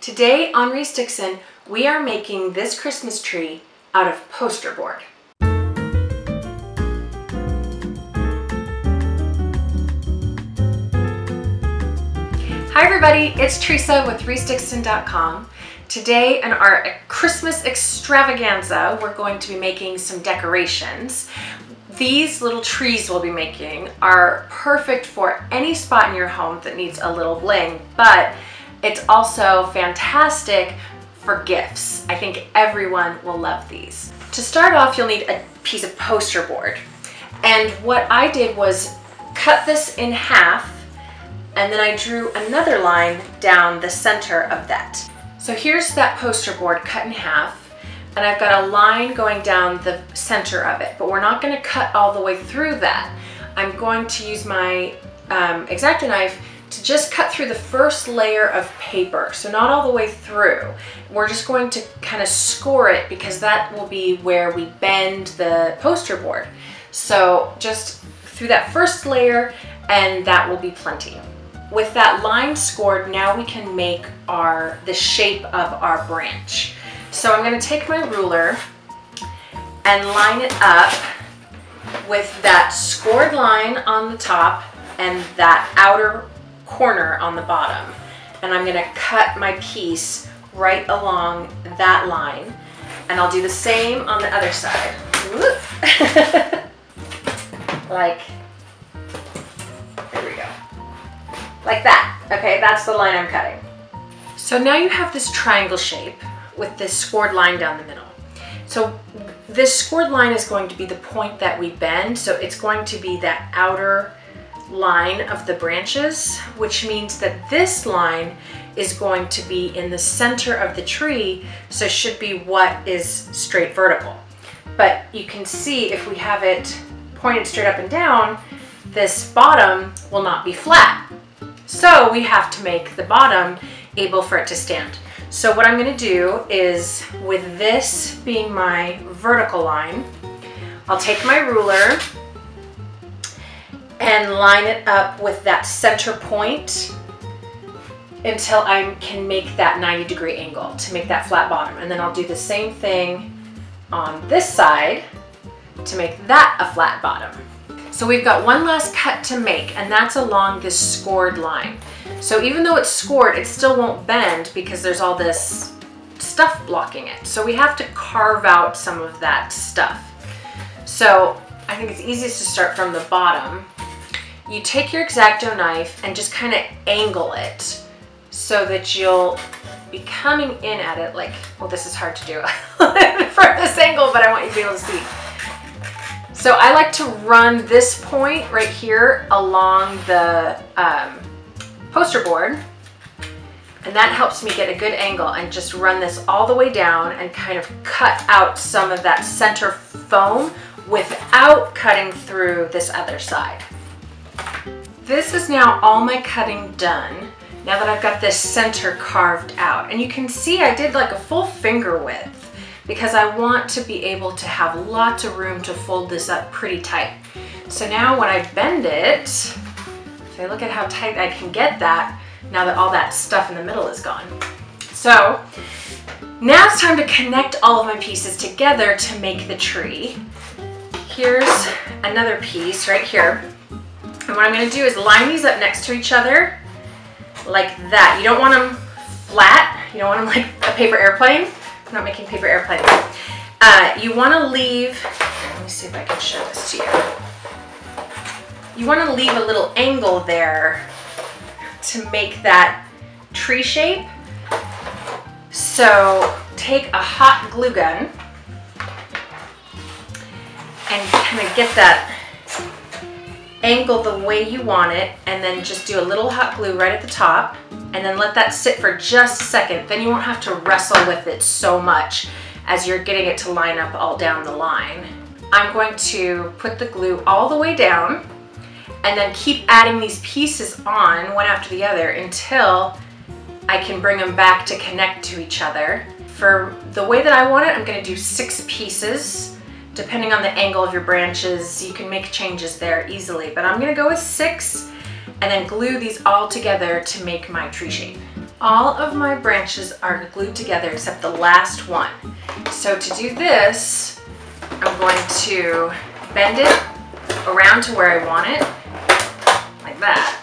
Today on Restixin, we are making this Christmas tree out of poster board. Hi everybody, it's Teresa with Restixin.com. Today in our Christmas extravaganza, we're going to be making some decorations. These little trees we'll be making are perfect for any spot in your home that needs a little bling, but it's also fantastic for gifts. I think everyone will love these. To start off, you'll need a piece of poster board. And what I did was cut this in half, and then I drew another line down the center of that. So here's that poster board cut in half, and I've got a line going down the center of it, but we're not going to cut all the way through that. I'm going to use my X-Acto knife to just cut through the first layer of paper, so not all the way through. We're just going to kind of score it because that will be where we bend the poster board. So just through that first layer, and that will be plenty. With that line scored, now we can make the shape of our branch. So I'm going to take my ruler and line it up with that scored line on the top and that outer corner on the bottom. And I'm going to cut my piece right along that line. And I'll do the same on the other side. Like, there we go. Like that. Okay, that's the line I'm cutting. So now you have this triangle shape with this scored line down the middle. So this scored line is going to be the point that we bend. So it's going to be that outer line of the branches, which means that this line is going to be in the center of the tree, so it should be what is straight vertical. But you can see if we have it pointed straight up and down, this bottom will not be flat. So we have to make the bottom able for it to stand. So what I'm going to do is, with this being my vertical line, I'll take my ruler and line it up with that center point until I can make that 90-degree angle to make that flat bottom. And then I'll do the same thing on this side to make that a flat bottom. So we've got one last cut to make, and that's along this scored line. So even though it's scored, it still won't bend because there's all this stuff blocking it. So we have to carve out some of that stuff. So I think it's easiest to start from the bottom. You take your X-Acto knife and just kind of angle it so that you'll be coming in at it like, well, this is hard to do from this angle, but I want you to be able to see. So I like to run this point right here along the poster board, and that helps me get a good angle, and just run this all the way down and kind of cut out some of that center foam without cutting through this other side. This is now all my cutting done, now that I've got this center carved out. And you can see I did like a full finger width because I want to be able to have lots of room to fold this up pretty tight. So now when I bend it, if I look at how tight I can get that, now that all that stuff in the middle is gone. So now it's time to connect all of my pieces together to make the tree. Here's another piece right here. And what I'm going to do is line these up next to each other like that. You don't want them flat. You don't want them like a paper airplane. I'm not making paper airplanes. You want to leave, let me see if I can show this to you. You want to leave a little angle there to make that tree shape. So take a hot glue gun and kind of get that angle the way you want it, and then just do a little hot glue right at the top, and then let that sit for just a second. Then you won't have to wrestle with it so much as you're getting it to line up all down the line. I'm going to put the glue all the way down and then keep adding these pieces on one after the other until I can bring them back to connect to each other. For the way that I want it, I'm going to do 6 pieces. Depending on the angle of your branches, you can make changes there easily, but I'm going to go with 6 and then glue these all together to make my tree shape. all of my branches are glued together except the last one. So to do this, I'm going to bend it around to where I want it, like that.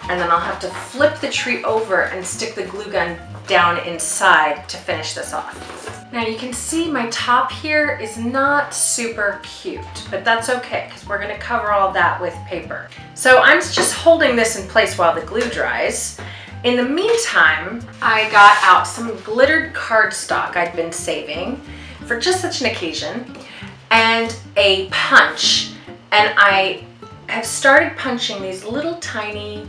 And then I'll have to flip the tree over and stick the glue gun down inside to finish this off. Now you can see my top here is not super cute, but that's okay because we're going to cover all that with paper. So I'm just holding this in place while the glue dries. In the meantime, I got out some glittered cardstock I'd been saving for just such an occasion, and a punch. And I have started punching these little tiny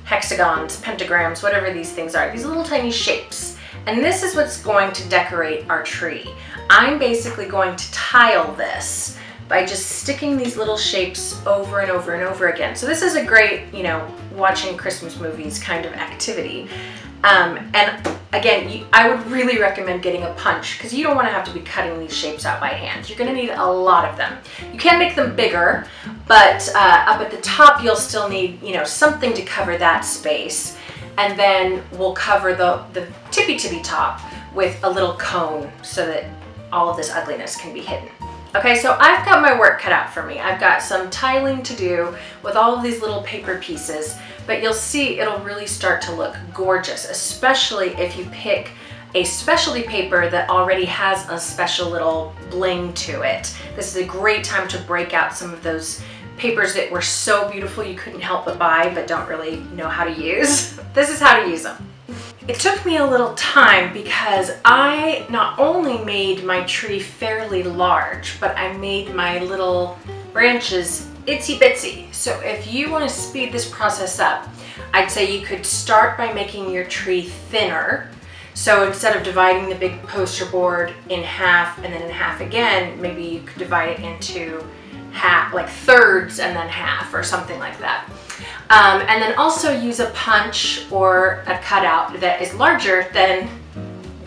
hexagons, pentagrams, whatever these things are, these little tiny shapes. And this is what's going to decorate our tree. I'm basically going to tile this by just sticking these little shapes over and over and over again. So this is a great, you know, watching Christmas movies kind of activity. And again, I would really recommend getting a punch because you don't want to have to be cutting these shapes out by hand. You're going to need a lot of them. You can make them bigger, but up at the top you'll still need, you know, something to cover that space. And then we'll cover the tippy top with a little cone so that all of this ugliness can be hidden. Okay, so I've got my work cut out for me. I've got some tiling to do with all of these little paper pieces, but you'll see it'll really start to look gorgeous, especially if you pick a specialty paper that already has a special little bling to it. This is a great time to break out some of those papers that were so beautiful you couldn't help but buy but don't really know how to use. This is how to use them. It took me a little time because I not only made my tree fairly large, but I made my little branches itsy bitsy. So if you want to speed this process up, I'd say you could start by making your tree thinner. So instead of dividing the big poster board in half and then in half again, maybe you could divide it into half, like thirds and then half or something like that. And then also use a punch or a cutout that is larger than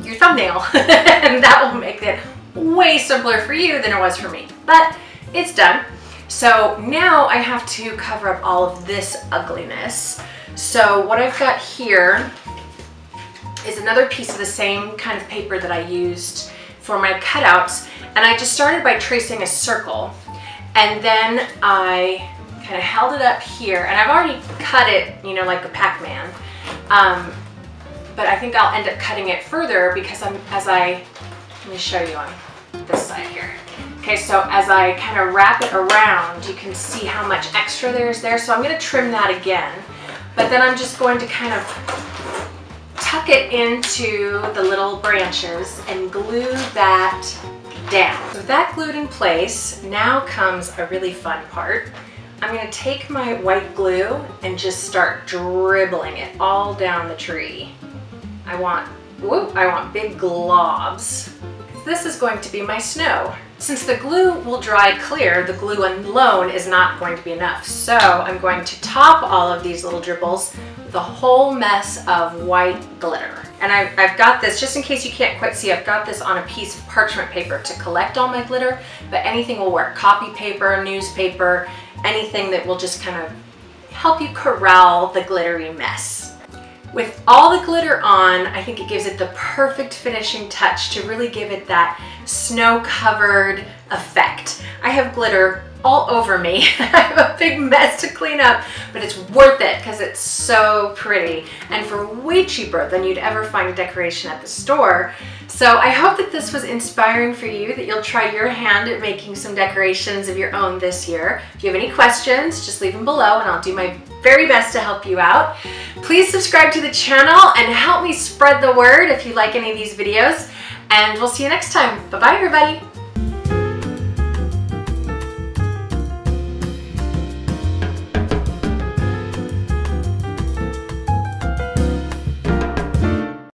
your thumbnail. And that will make it way simpler for you than it was for me. But it's done. So now I have to cover up all of this ugliness. So what I've got here is another piece of the same kind of paper that I used for my cutouts. And I just started by tracing a circle. And then I kind of held it up here, and I've already cut it, you know, like a Pac-Man. But I think I'll end up cutting it further because let me show you on this side here. Okay, so as I kind of wrap it around, you can see how much extra there's there. So I'm going to trim that again, but then I'm just going to kind of tuck it into the little branches and glue that down. So with that glued in place, now comes a really fun part. I'm going to take my white glue and just start dribbling it all down the tree. I want big globs. This is going to be my snow. Since the glue will dry clear, the glue alone is not going to be enough. So I'm going to top all of these little dribbles with a whole mess of white glitter. And I've got this, just in case you can't quite see, I've got this on a piece of parchment paper to collect all my glitter, but anything will work. Copy paper, newspaper, anything that will just kind of help you corral the glittery mess. With all the glitter on, I think it gives it the perfect finishing touch to really give it that snow-covered effect. I have glitter all over me. I have a big mess to clean up, but it's worth it because it's so pretty and for way cheaper than you'd ever find a decoration at the store. So I hope that this was inspiring for you, that you'll try your hand at making some decorations of your own this year. If you have any questions, just leave them below and I'll do my very best to help you out. Please subscribe to the channel and help me spread the word if you like any of these videos. And we'll see you next time. Bye-bye, everybody.